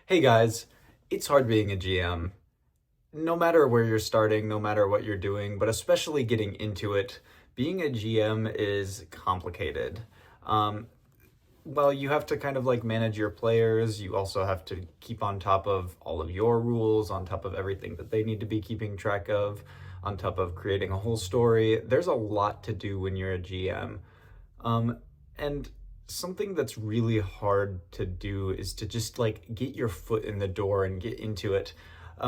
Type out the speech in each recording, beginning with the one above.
Hey guys, it's hard being a GM. No matter where you're starting, no matter what you're doing, but especially getting into it, being a GM is complicated. Um, well, you have to kind of like manage your players. You also have to keep on top of all of your rules, on top of everything that they need to be keeping track of, on top of creating a whole story. There's a lot to do when you're a GM. Um, and something that's really hard to do is to just like get your foot in the door and get into it.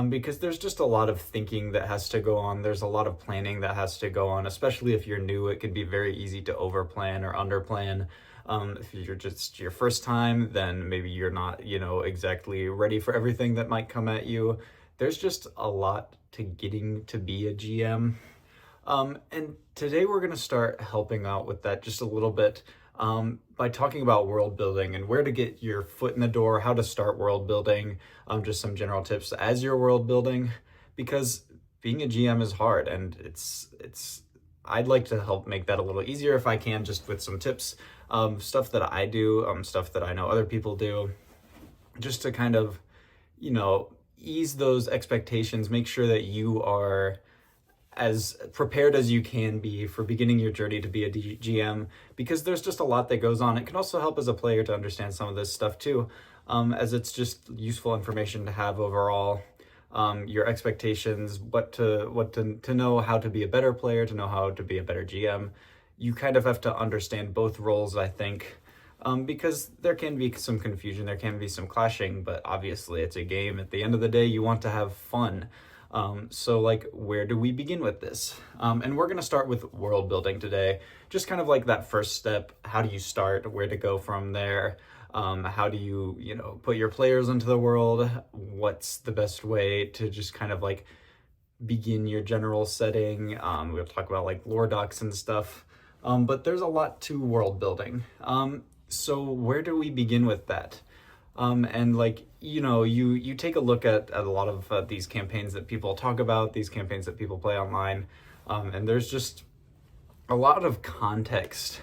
Because there's just a lot of thinking that has to go on. There's a lot of planning that has to go on, especially if you're new. It can be very easy to overplan or underplan. If you're just your first time, then maybe you're not, exactly ready for everything that might come at you. There's just a lot to getting to be a GM. And today we're going to start helping out with that just a little bit by talking about world building and where to get your foot in the door, how to start world building, just some general tips as you're world building, because being a GM is hard and I'd like to help make that a little easier if I can, just with some tips, stuff that I do, stuff that I know other people do, just to kind of, ease those expectations, make sure that you are as prepared as you can be for beginning your journey to be a GM, because there's just a lot that goes on. It can also help as a player to understand some of this stuff too, as it's just useful information to have overall. Your expectations, what to know, how to be a better player, to know how to be a better GM. You kind of have to understand both roles, I think, because there can be some confusion, there can be some clashing, but obviously it's a game. At the end of the day, you want to have fun. So like, where do we begin with this? And we're going to start with world building today. Just kind of like that first step. How do you start? Where to go from there? How do you, put your players into the world? What's the best way to just kind of like begin your general setting? We'll talk about like lore docs and stuff. But there's a lot to world building. So where do we begin with that? And like, you take a look at a lot of these campaigns that people talk about, these campaigns that people play online, and there's just a lot of context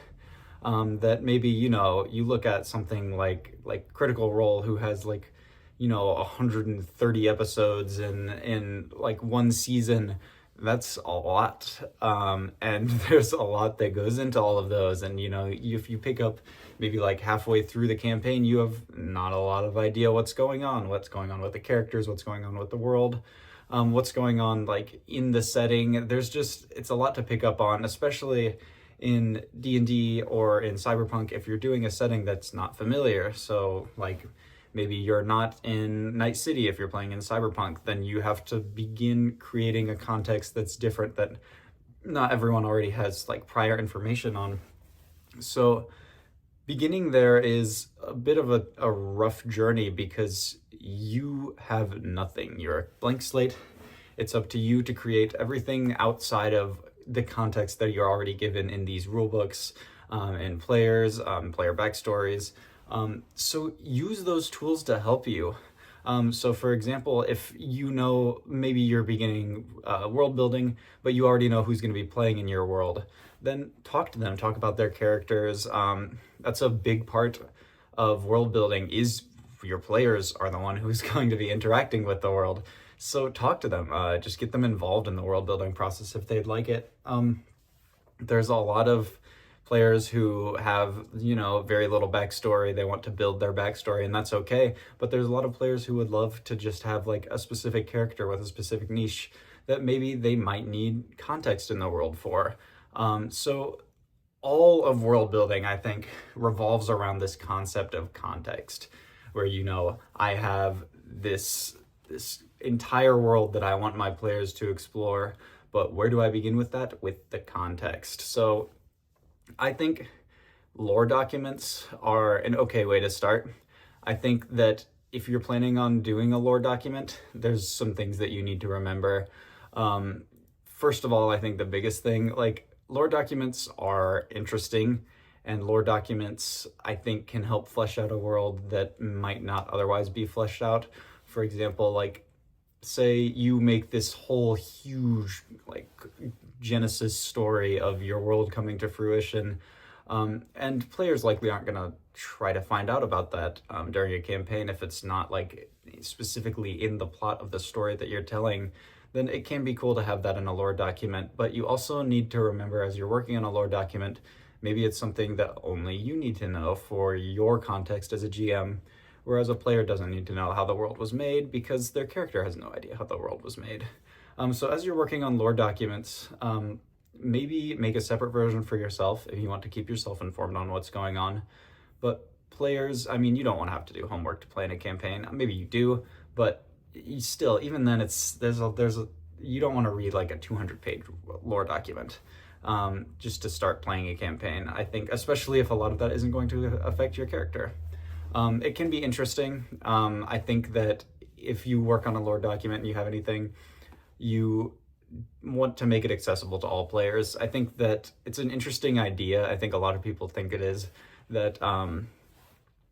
that maybe, you look at something like Critical Role, who has like, 130 episodes in like one season. That's a lot. And there's a lot that goes into all of those. And, if you pick up maybe like halfway through the campaign, you have not a lot of idea what's going on with the characters, what's going on with the world, what's going on like in the setting. It's a lot to pick up on, especially in D&D or in Cyberpunk, if you're doing a setting that's not familiar. So like, maybe you're not in Night City if you're playing in Cyberpunk, then you have to begin creating a context that's different, that not everyone already has like prior information on. So beginning there is a bit of a rough journey, because you have nothing. You're a blank slate. It's up to you to create everything outside of the context that you're already given in these rule books, and players, player backstories. So use those tools to help you. So for example, if maybe you're beginning world building, but you already know who's going to be playing in your world, then talk to them, talk about their characters. That's a big part of world building, is your players are the one who's going to be interacting with the world. So talk to them, just get them involved in the world building process if they'd like it. There's a lot of players who have, very little backstory. They want to build their backstory, and that's okay. But there's a lot of players who would love to just have like a specific character with a specific niche that maybe they might need context in the world for. So all of world building, I think, revolves around this concept of context, where, I have this entire world that I want my players to explore, but where do I begin with that? With the context. So I think lore documents are an okay way to start. I think that if you're planning on doing a lore document, there's some things that you need to remember. First of all, I think the biggest thing, like, lore documents are interesting, and lore documents, I think, can help flesh out a world that might not otherwise be fleshed out. For example, like, say you make this whole huge like Genesis story of your world coming to fruition, and players likely aren't going to try to find out about that during a campaign if it's not like specifically in the plot of the story that you're telling, then it can be cool to have that in a lore document. But you also need to remember, as you're working on a lore document, maybe it's something that only you need to know for your context as a GM, whereas a player doesn't need to know how the world was made because their character has no idea how the world was made. So as you're working on lore documents, maybe make a separate version for yourself if you want to keep yourself informed on what's going on. But players, I mean, you don't want to have to do homework to play in a campaign. Maybe you do, but you still, even then, you don't want to read like a 200-page lore document just to start playing a campaign. I think, especially if a lot of that isn't going to affect your character. It can be interesting. I think that if you work on a lore document and you have anything, you want to make it accessible to all players. I think that it's an interesting idea. I think a lot of people think it is, that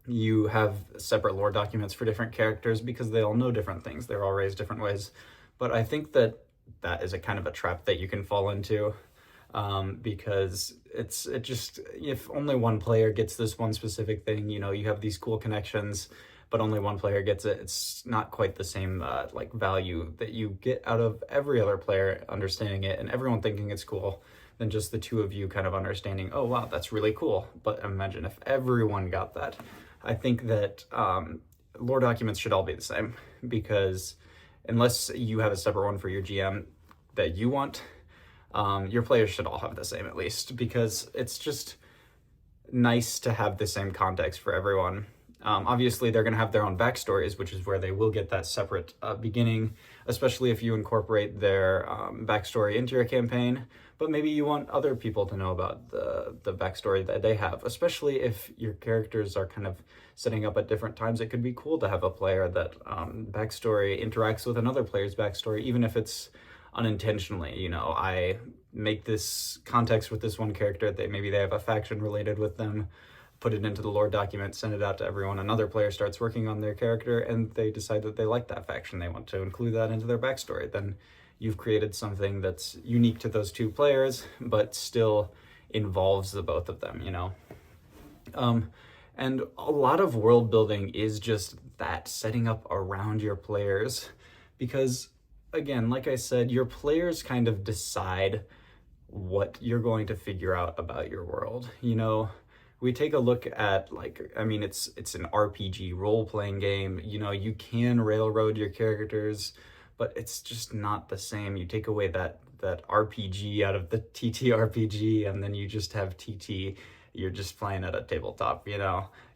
you have separate lore documents for different characters because they all know different things. They're all raised different ways. But I think that that is a kind of a trap that you can fall into, because if only one player gets this one specific thing, you have these cool connections, but only one player gets it. It's not quite the same value that you get out of every other player understanding it and everyone thinking it's cool than just the two of you kind of understanding, oh wow, that's really cool. But imagine if everyone got that. I think that lore documents should all be the same, because unless you have a separate one for your GM that you want, your players should all have the same at least, because it's just nice to have the same context for everyone. Obviously, they're going to have their own backstories, which is where they will get that separate beginning, especially if you incorporate their backstory into your campaign. But maybe you want other people to know about the backstory that they have, especially if your characters are kind of setting up at different times. It could be cool to have a player that backstory interacts with another player's backstory, even if it's unintentionally. I make this context with this one character, maybe they have a faction related with them, put it into the lore document, send it out to everyone. Another player starts working on their character and they decide that they like that faction. They want to include that into their backstory. Then you've created something that's unique to those two players, but still involves the both of them, And a lot of world building is just that, setting up around your players. Because, again, like I said, your players kind of decide what you're going to figure out about your world. We take a look at, it's an RPG role-playing game. You can railroad your characters, but it's just not the same. You take away that RPG out of the TTRPG, and then you just have TT. You're just playing at a tabletop,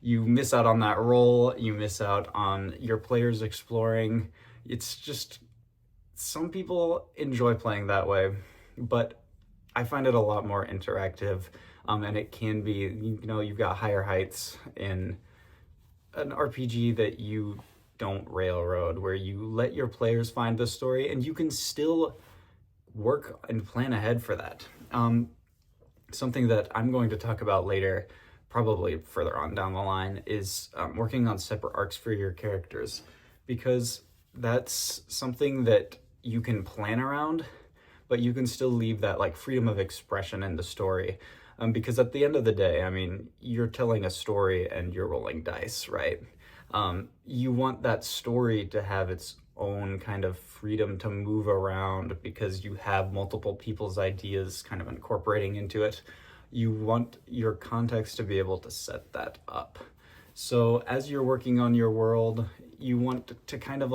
You miss out on that role. You miss out on your players exploring. It's just, some people enjoy playing that way, but I find it a lot more interactive. And it can be, you've got higher heights in an RPG that you don't railroad, where you let your players find the story and you can still work and plan ahead for that. Something that I'm going to talk about later, probably further on down the line, is working on separate arcs for your characters, because that's something that you can plan around, but you can still leave that freedom of expression in the story. Because at the end of the day, you're telling a story and you're rolling dice, right? You want that story to have its own kind of freedom to move around, because you have multiple people's ideas kind of incorporating into it. You want your context to be able to set that up. So as you're working on your world, you want to kind of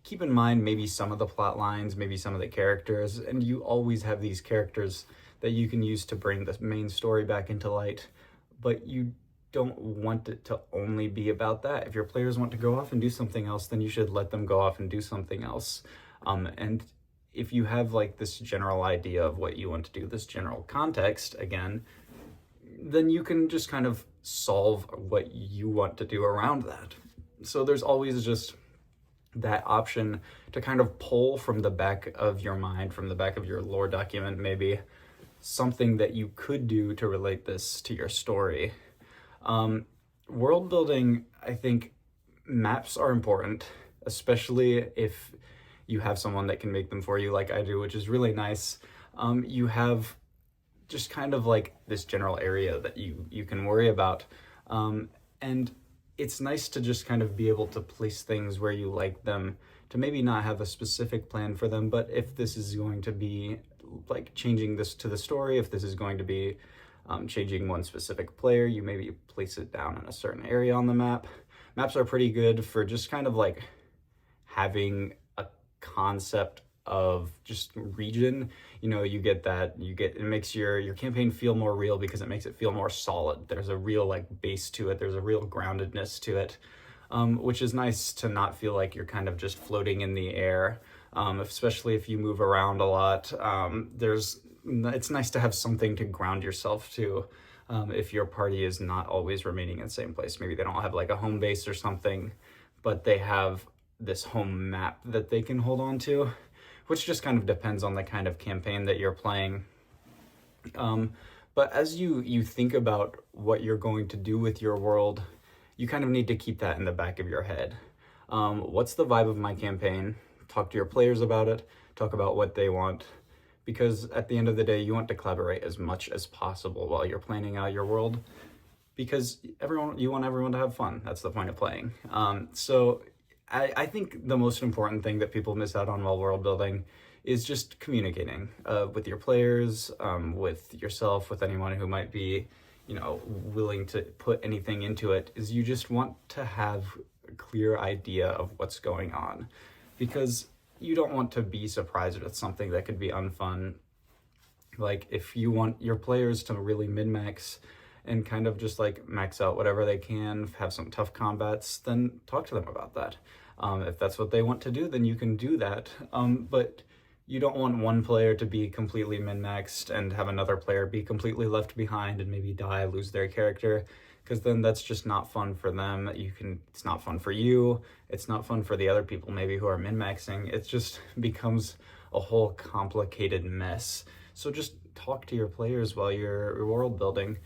keep in mind maybe some of the plot lines, maybe some of the characters, and you always have these characters that you can use to bring the main story back into light, but you don't want it to only be about that. If your players want to go off and do something else, then you should let them go off and do something else. And if you have this general idea of what you want to do, this general context, again, then you can just kind of solve what you want to do around that. So there's always just that option to kind of pull from the back of your mind, from the back of your lore document, maybe something that you could do to relate this to your story. World building, I think maps are important, especially if you have someone that can make them for you like I do, which is really nice. You have just kind of this general area that you can worry about. And it's nice to just kind of be able to place things where you like them, to maybe not have a specific plan for them, but if this is going to be like changing this to the story, if this is going to be changing one specific player, you maybe place it down in a certain area on the map. Maps are pretty good for just kind of like having a concept of just region. You know, you get that, it makes your campaign feel more real because it makes it feel more solid. There's a real like base to it, there's a real groundedness to it, which is nice to not feel like you're kind of just floating in the air, especially if you move around a lot. It's nice to have something to ground yourself to. If your party is not always remaining in the same place, maybe they don't have like a home base or something, but they have this home map that they can hold on to, which just kind of depends on the kind of campaign that you're playing. But as you think about what you're going to do with your world, you kind of need to keep that in the back of your head. What's the vibe of my campaign? Talk to your players about it, talk about what they want, because at the end of the day, you want to collaborate as much as possible while you're planning out your world, because you want everyone to have fun. That's the point of playing. So I think the most important thing that people miss out on while world building is just communicating with your players, with yourself, with anyone who might be, willing to put anything into it, is you just want to have a clear idea of what's going on, because you don't want to be surprised with something that could be unfun. Like if you want your players to really min-max and kind of just like max out whatever they can, have some tough combats, then talk to them about that. If that's what they want to do, then you can do that. But you don't want one player to be completely min-maxed and have another player be completely left behind and maybe die, lose their character, because then that's just not fun for them. It's not fun for you. It's not fun for the other people maybe who are min-maxing. It just becomes a whole complicated mess. So just talk to your players while you're world building,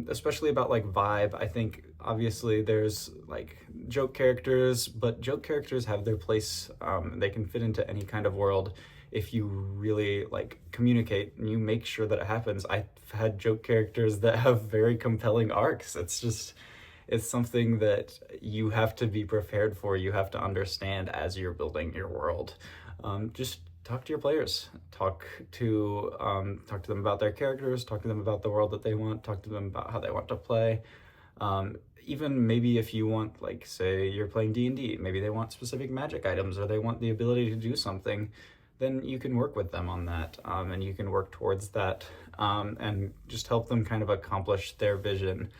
especially about like vibe. I think obviously there's like joke characters, but joke characters have their place. They can fit into any kind of world if you really like communicate and you make sure that it happens. I've had joke characters that have very compelling arcs. It's something that you have to be prepared for. You have to understand as you're building your world. Just talk to your players. Talk to them about their characters. Talk to them about the world that they want. Talk to them about how they want to play. Even maybe if you want, like, say you're playing D&D, maybe they want specific magic items or they want the ability to do something, then you can work with them on that, and you can work towards that, and just help them kind of accomplish their vision,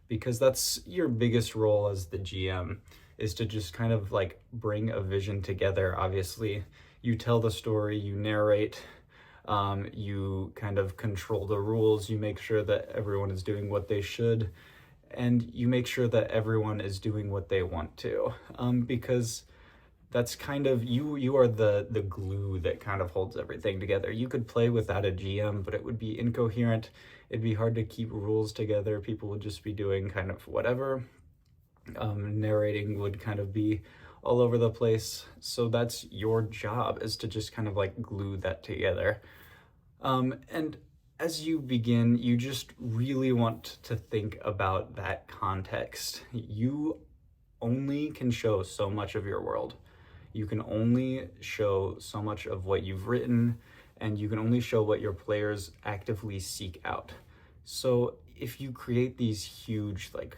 because that's your biggest role as the GM, is to just kind of like bring a vision together. Obviously, you tell the story, you narrate, you kind of control the rules, you make sure that everyone is doing what they should, and you make sure that everyone is doing what they want to, because that's kind of, you are the glue that kind of holds everything together. You could play without a GM, but it would be incoherent. It'd be hard to keep rules together. People would just be doing kind of whatever. Narrating would kind of be all over the place. So that's your job, is to just kind of like glue that together. And as you begin, you just really want to think about that context. You only can show so much of your world. You can only show so much of what you've written, and you can only show what your players actively seek out. So if you create these huge, like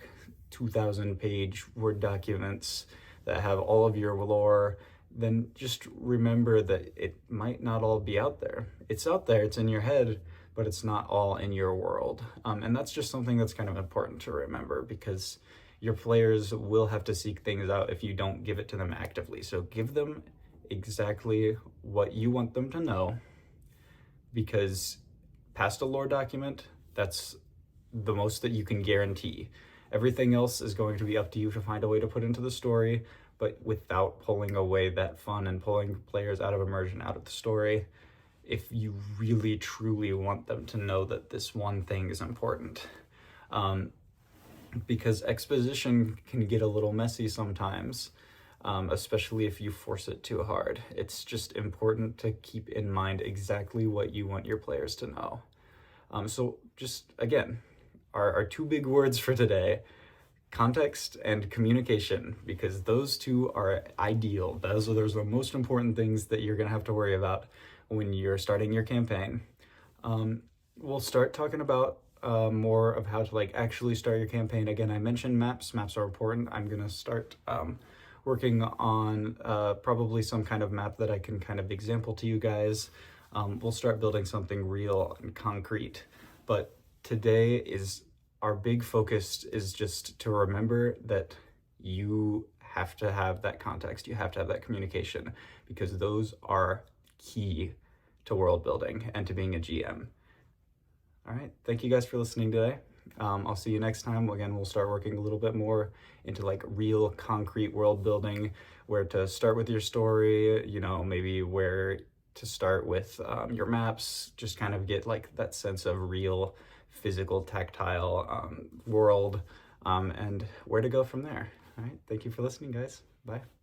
2,000-page Word documents that have all of your lore, then just remember that it might not all be out there. It's out there, it's in your head, but it's not all in your world. And that's just something that's kind of important to remember, because your players will have to seek things out if you don't give it to them actively. So give them exactly what you want them to know, because past a lore document, that's the most that you can guarantee. Everything else is going to be up to you to find a way to put into the story, but without pulling away that fun and pulling players out of immersion, out of the story, if you really truly want them to know that this one thing is important. Because exposition can get a little messy sometimes, especially if you force it too hard. It's just important to keep in mind exactly what you want your players to know. So just, again, our two big words for today: context and communication, because those two are ideal. Those are the most important things that you're going to have to worry about when you're starting your campaign. We'll start talking about more of how to like actually start your campaign. Again, I mentioned maps. Maps are important. I'm going to start working on probably some kind of map that I can kind of example to you guys. We'll start building something real and concrete. But today is our big focus is just to remember that you have to have that context. You have to have that communication, because those are key to world building and to being a GM. All right, thank you guys for listening today. I'll see you next time. Again, we'll start working a little bit more into like real concrete world building, where to start with your story, you know, maybe where to start with your maps, just kind of get like that sense of real physical, tactile world, and where to go from there. All right, thank you for listening, guys. Bye.